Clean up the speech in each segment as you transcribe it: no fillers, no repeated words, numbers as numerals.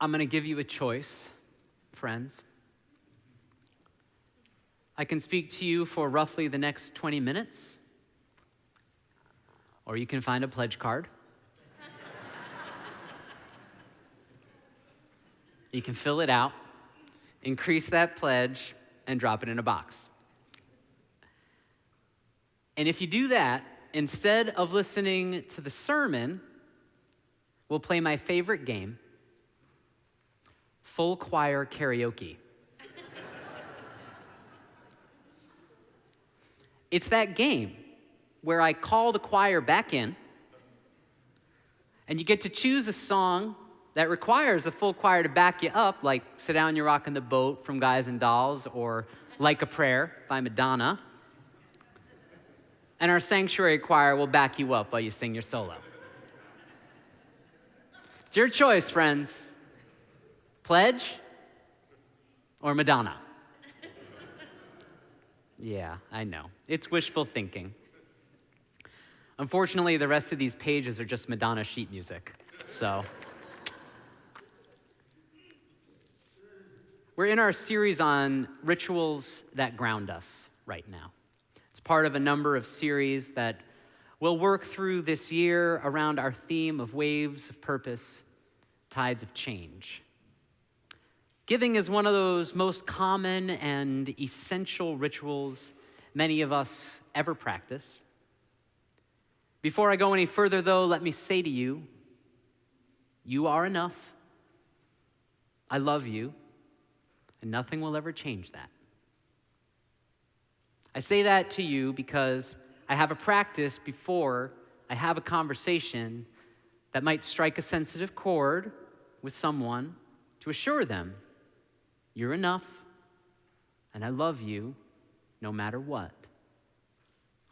I'm going to give you a choice, friends. I can speak to you for roughly the next 20 minutes, or you can find a pledge card. You can fill it out, increase that pledge, and drop it in a box. And if you do that, instead of listening to the sermon, we'll play my favorite game, full choir karaoke. It's that game where I call the choir back in, and you get to choose a song that requires a full choir to back you up, like Sit Down, You're Rockin' the Boat from Guys and Dolls, or Like a Prayer by Madonna. And our sanctuary choir will back you up while you sing your solo. It's your choice, friends. Pledge or Madonna? Yeah, I know. It's wishful thinking. Unfortunately, the rest of these pages are just Madonna sheet music, so. We're in our series on rituals that ground us right now. It's part of a number of series that we'll work through this year around our theme of waves of purpose, tides of change. Giving is one of those most common and essential rituals many of us ever practice. Before I go any further, though, let me say to you, you are enough. I love you, and nothing will ever change that. I say that to you because I have a practice before I have a conversation that might strike a sensitive chord with someone to assure them, you're enough, and I love you no matter what.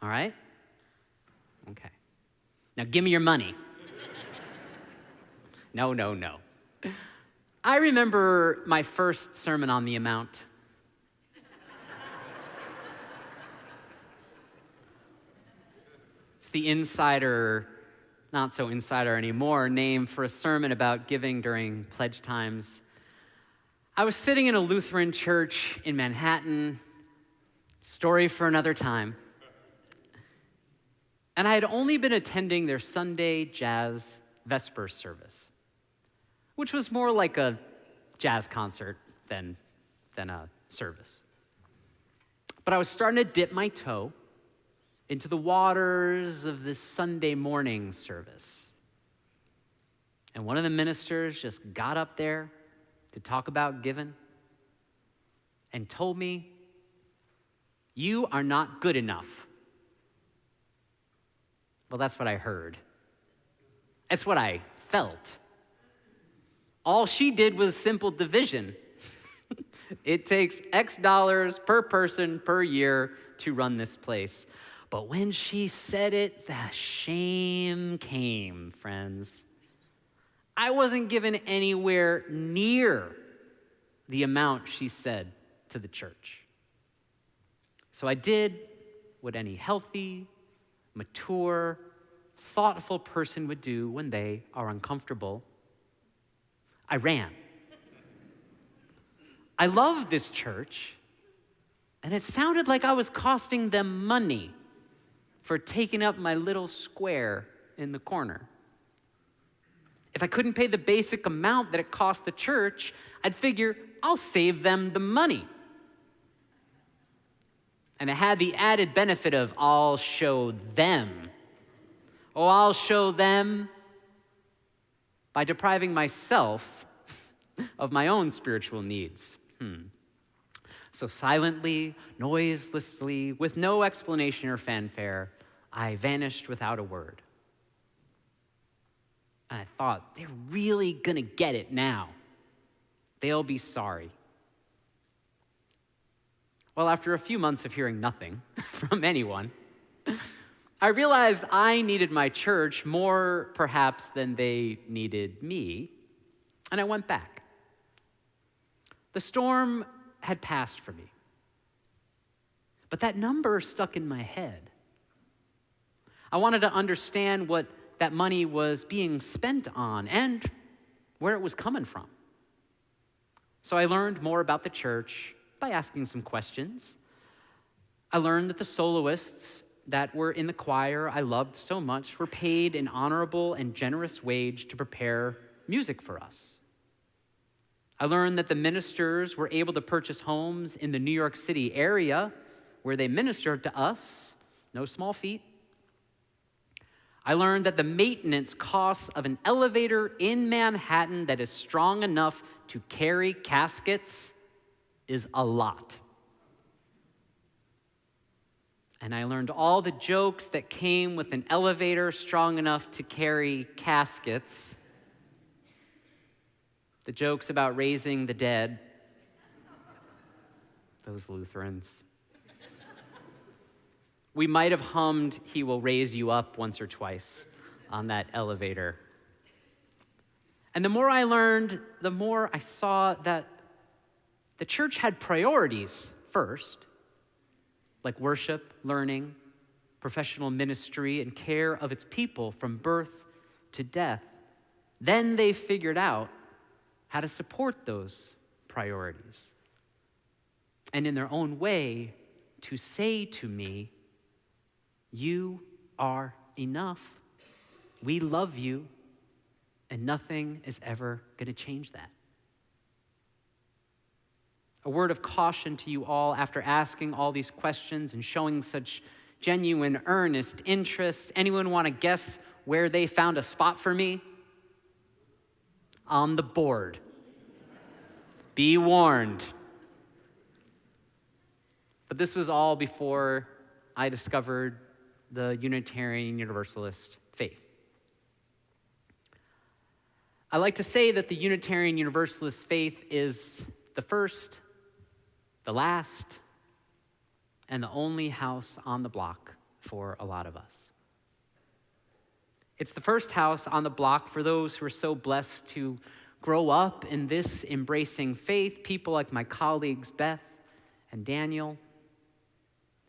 All right? Okay. Now give me your money. No. I remember my first Sermon on the Mount. It's the insider, not so insider anymore, name for a sermon about giving during pledge times. I was sitting in a Lutheran church in Manhattan, story for another time, and I had only been attending their Sunday jazz Vesper service, which was more like a jazz concert than a service. But I was starting to dip my toe into the waters of this Sunday morning service. And one of the ministers just got up there to talk about giving and told me, you are not good enough. Well, that's what I heard. That's what I felt. All she did was simple division. It takes X dollars per person per year to run this place. But when she said it, the shame came, friends. I wasn't given anywhere near the amount she said to the church. So I did what any healthy, mature, thoughtful person would do when they are uncomfortable. I ran. I love this church, and it sounded like I was costing them money for taking up my little square in the corner. If I couldn't pay the basic amount that it cost the church, I'd figure I'll save them the money. And it had the added benefit of I'll show them. Oh, I'll show them by depriving myself of my own spiritual needs. So silently, noiselessly, with no explanation or fanfare, I vanished without a word. And I thought, they're really gonna get it now. They'll be sorry. Well, after a few months of hearing nothing from anyone, I realized I needed my church more perhaps than they needed me, and I went back. The storm had passed for me, but that number stuck in my head. I wanted to understand what that money was being spent on and where it was coming from. So I learned more about the church by asking some questions. I learned that the soloists that were in the choir I loved so much were paid an honorable and generous wage to prepare music for us. I learned that the ministers were able to purchase homes in the New York City area where they ministered to us, no small feat. I learned that the maintenance costs of an elevator in Manhattan that is strong enough to carry caskets is a lot. And I learned all the jokes that came with an elevator strong enough to carry caskets. The jokes about raising the dead. Those Lutherans. We might have hummed "He Will Raise You Up" once or twice on that elevator. And the more I learned, the more I saw that the church had priorities first, like worship, learning, professional ministry, and care of its people from birth to death. Then they figured out how to support those priorities. And in their own way, to say to me, "You are enough. We love you, and nothing is ever going to change that." A word of caution to you all after asking all these questions and showing such genuine, earnest interest. Anyone want to guess where they found a spot for me? On the board. Be warned. But this was all before I discovered the Unitarian Universalist faith. I like to say that the Unitarian Universalist faith is the first, the last, and the only house on the block for a lot of us. It's the first house on the block for those who are so blessed to grow up in this embracing faith, people like my colleagues Beth and Daniel.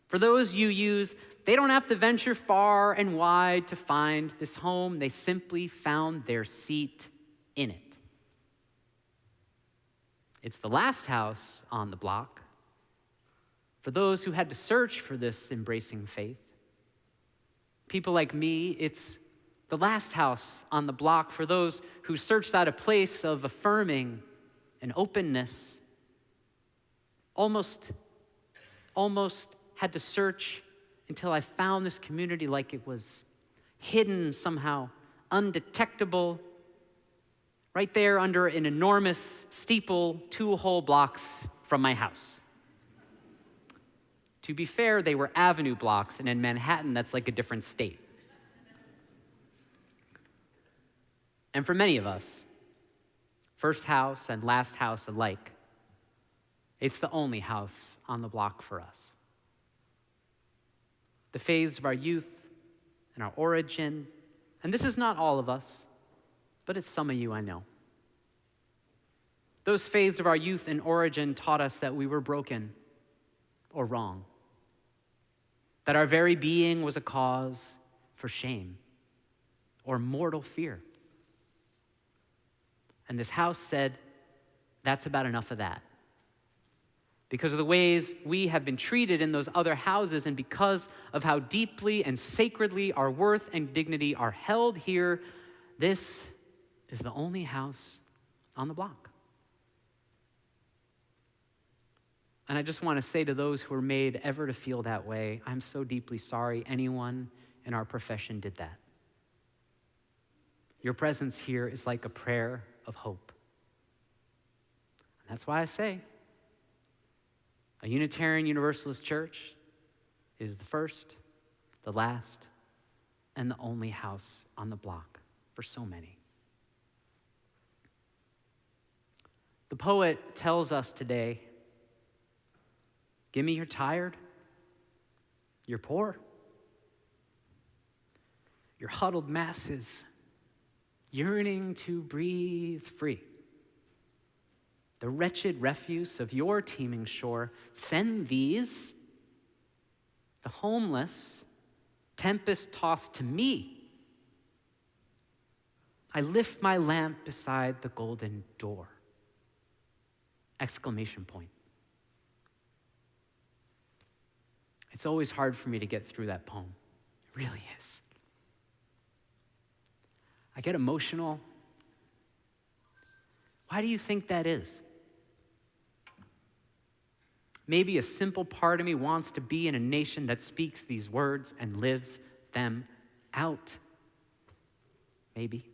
For those you use, they don't have to venture far and wide to find this home. They simply found their seat in it. It's the last house on the block for those who had to search for this embracing faith. People like me, it's the last house on the block for those who searched out a place of affirming and openness. Almost had to search until I found this community like it was hidden somehow, undetectable, right there under an enormous steeple 2 whole blocks from my house. To be fair, they were avenue blocks, and in Manhattan, that's like a different state. And for many of us, first house and last house alike, it's the only house on the block for us. The faiths of our youth and our origin, and this is not all of us, but it's some of you I know. Those faiths of our youth and origin taught us that we were broken or wrong, that our very being was a cause for shame or mortal fear. And this house said, that's about enough of that. Because of the ways we have been treated in those other houses, and because of how deeply and sacredly our worth and dignity are held here, this is the only house on the block. And I just want to say to those who are made ever to feel that way, I'm so deeply sorry anyone in our profession did that. Your presence here is like a prayer of hope. And that's why I say, a Unitarian Universalist church is the first, the last, and the only house on the block for so many. The poet tells us today, give me your tired, your poor, your huddled masses, yearning to breathe free. The wretched refuse of your teeming shore, send these, the homeless, tempest-tossed to me. I lift my lamp beside the golden door. Exclamation point. It's always hard for me to get through that poem. It really is. I get emotional. Why do you think that is? Maybe a simple part of me wants to be in a nation that speaks these words and lives them out. Maybe.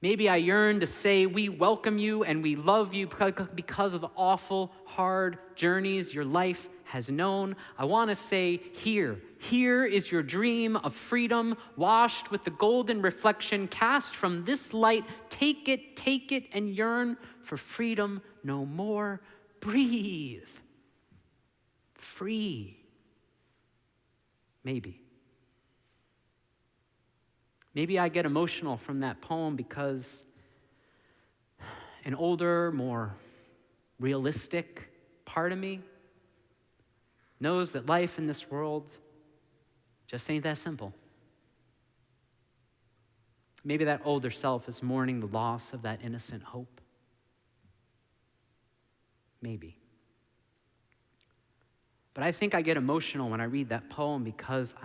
Maybe I yearn to say we welcome you and we love you because of the awful, hard journeys your life has known. I want to say, here is your dream of freedom, washed with the golden reflection cast from this light. Take it, and yearn for freedom no more. Breathe. Free. Maybe. Maybe I get emotional from that poem because an older, more realistic part of me knows that life in this world just ain't that simple. Maybe that older self is mourning the loss of that innocent hope. Maybe. But I think I get emotional when I read that poem because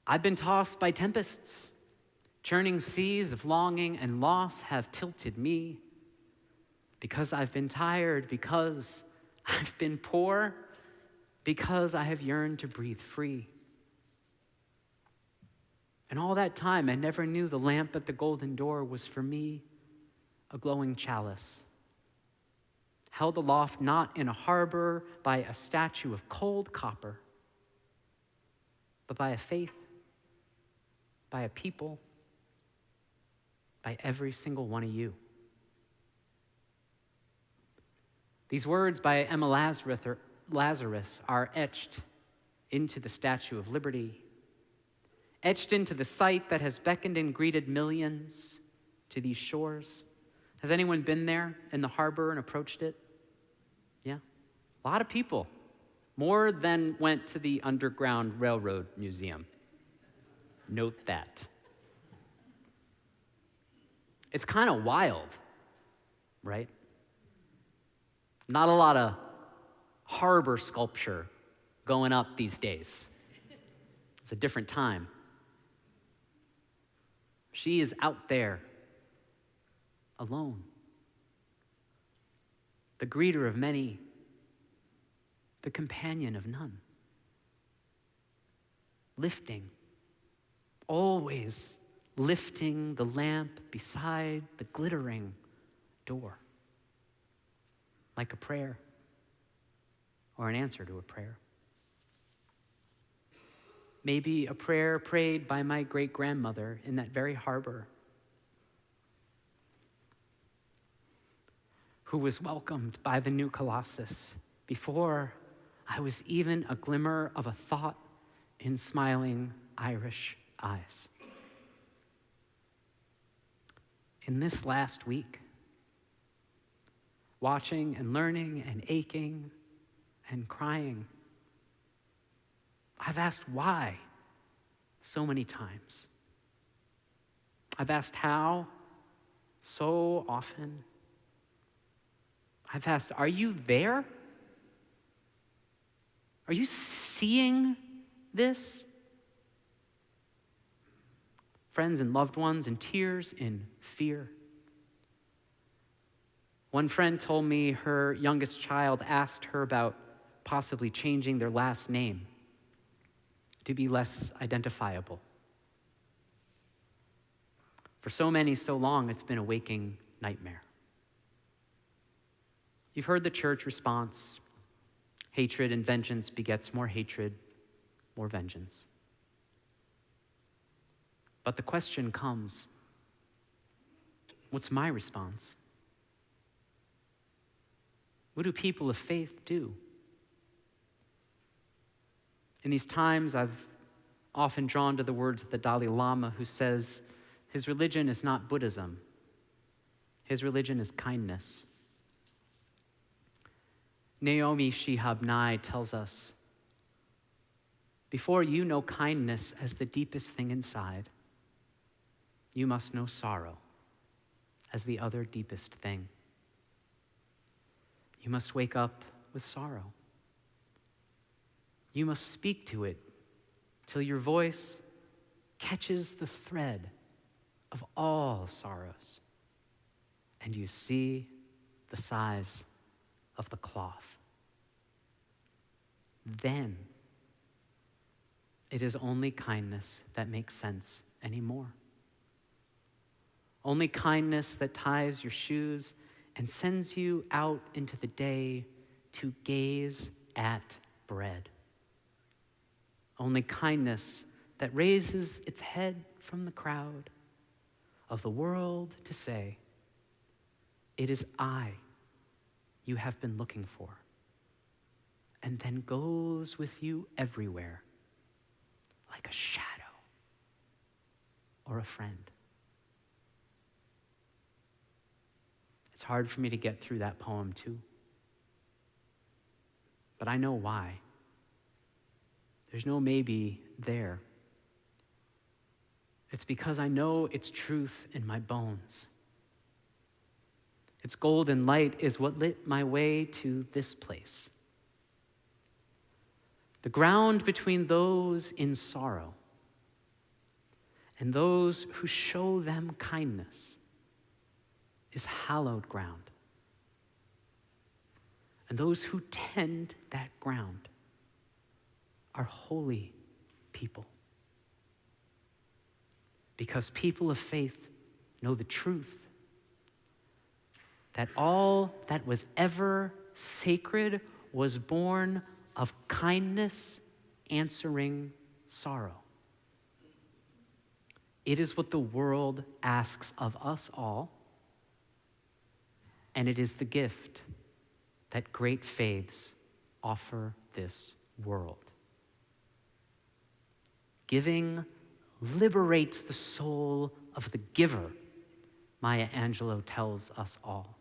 I've been tossed by tempests. Churning seas of longing and loss have tilted me because I've been tired, because I've been poor, because I have yearned to breathe free. And all that time, I never knew the lamp at the golden door was for me a glowing chalice, held aloft not in a harbor by a statue of cold copper, but by a faith, by a people, by every single one of you. These words by Emma Lazarus are etched into the Statue of Liberty, etched into the sight that has beckoned and greeted millions to these shores. Has anyone been there in the harbor and approached it? Yeah, a lot of people. More than went to the Underground Railroad Museum. Note that. It's kind of wild, right? Not a lot of harbor sculpture going up these days. It's a different time. She is out there, alone. The greeter of many, the companion of none. Lifting, always lifting the lamp beside the glittering door, like a prayer or an answer to a prayer. Maybe a prayer prayed by my great-grandmother in that very harbor, who was welcomed by the new Colossus before I was even a glimmer of a thought in smiling Irish eyes. In this last week, watching and learning and aching and crying, I've asked why so many times. I've asked how so often. I've asked, are you there? Are you seeing this? Friends and loved ones in tears, in fear. One friend told me her youngest child asked her about possibly changing their last name to be less identifiable. For so many, so long, it's been a waking nightmare. You've heard the church response: hatred and vengeance begets more hatred, more vengeance. But the question comes, what's my response? What do people of faith do? In these times, I've often drawn to the words of the Dalai Lama, who says his religion is not Buddhism. His religion is kindness. Naomi Shihab Nye tells us, before you know kindness as the deepest thing inside, you must know sorrow as the other deepest thing. You must wake up with sorrow. You must speak to it till your voice catches the thread of all sorrows, and you see the size of the cloth. Then it is only kindness that makes sense anymore. Only kindness that ties your shoes and sends you out into the day to gaze at bread. Only kindness that raises its head from the crowd of the world to say, "It is I you have been looking for," and then goes with you everywhere like a shadow or a friend. It's hard for me to get through that poem too, but I know why. There's no maybe there. It's because I know its truth in my bones. Its golden light is what lit my way to this place. The ground between those in sorrow and those who show them kindness is hallowed ground. And those who tend that ground are holy people. Because people of faith know the truth that all that was ever sacred was born of kindness answering sorrow. It is what the world asks of us all, and it is the gift that great faiths offer this world. Giving liberates the soul of the giver, Maya Angelou tells us all.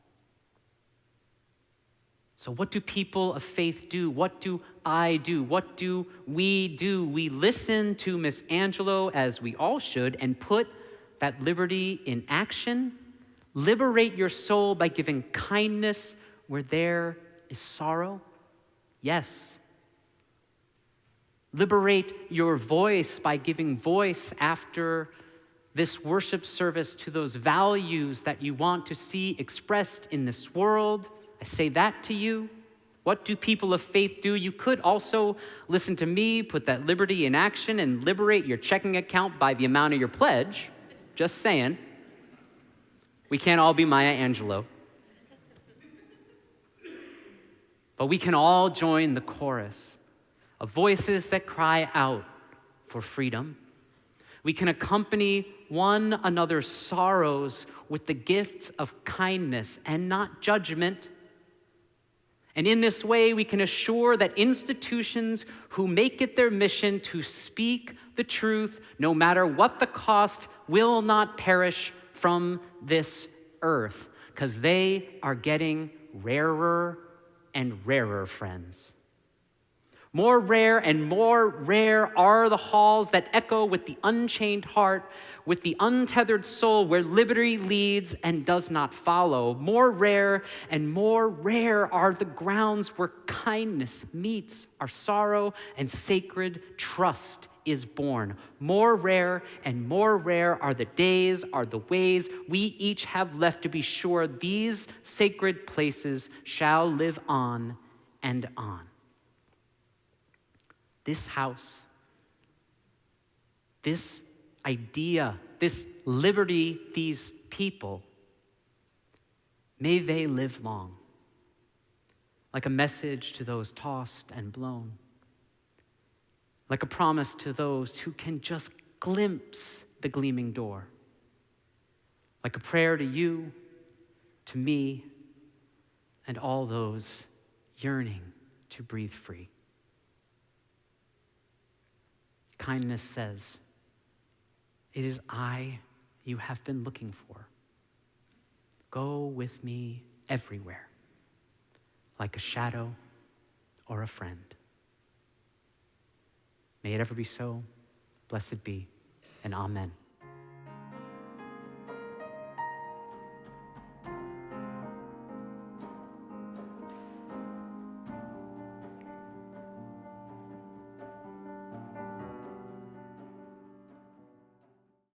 So what do people of faith do? What do I do? What do? We listen to Miss Angelou, as we all should, and put that liberty in action. Liberate your soul by giving kindness where there is sorrow. Yes. Liberate your voice by giving voice after this worship service to those values that you want to see expressed in this world. I say that to you. What do people of faith do? You could also listen to me, put that liberty in action, and liberate your checking account by the amount of your pledge. Just saying. We can't all be Maya Angelou. But we can all join the chorus of voices that cry out for freedom. We can accompany one another's sorrows with the gifts of kindness and not judgment. And in this way, we can assure that institutions who make it their mission to speak the truth, no matter what the cost, will not perish from this earth, because they are getting rarer and rarer, friends. More rare and more rare are the halls that echo with the unchained heart, with the untethered soul, where liberty leads and does not follow. More rare and more rare are the grounds where kindness meets our sorrow and sacred trust is born. More rare and more rare are the days, are the ways we each have left to be sure these sacred places shall live on and on. This house, this idea, this liberty, these people, may they live long, like a message to those tossed and blown, like a promise to those who can just glimpse the gleaming door, like a prayer to you, to me, and all those yearning to breathe free. Kindness says, "It is I you have been looking for. Go with me everywhere, like a shadow or a friend." May it ever be so. Blessed be, and amen.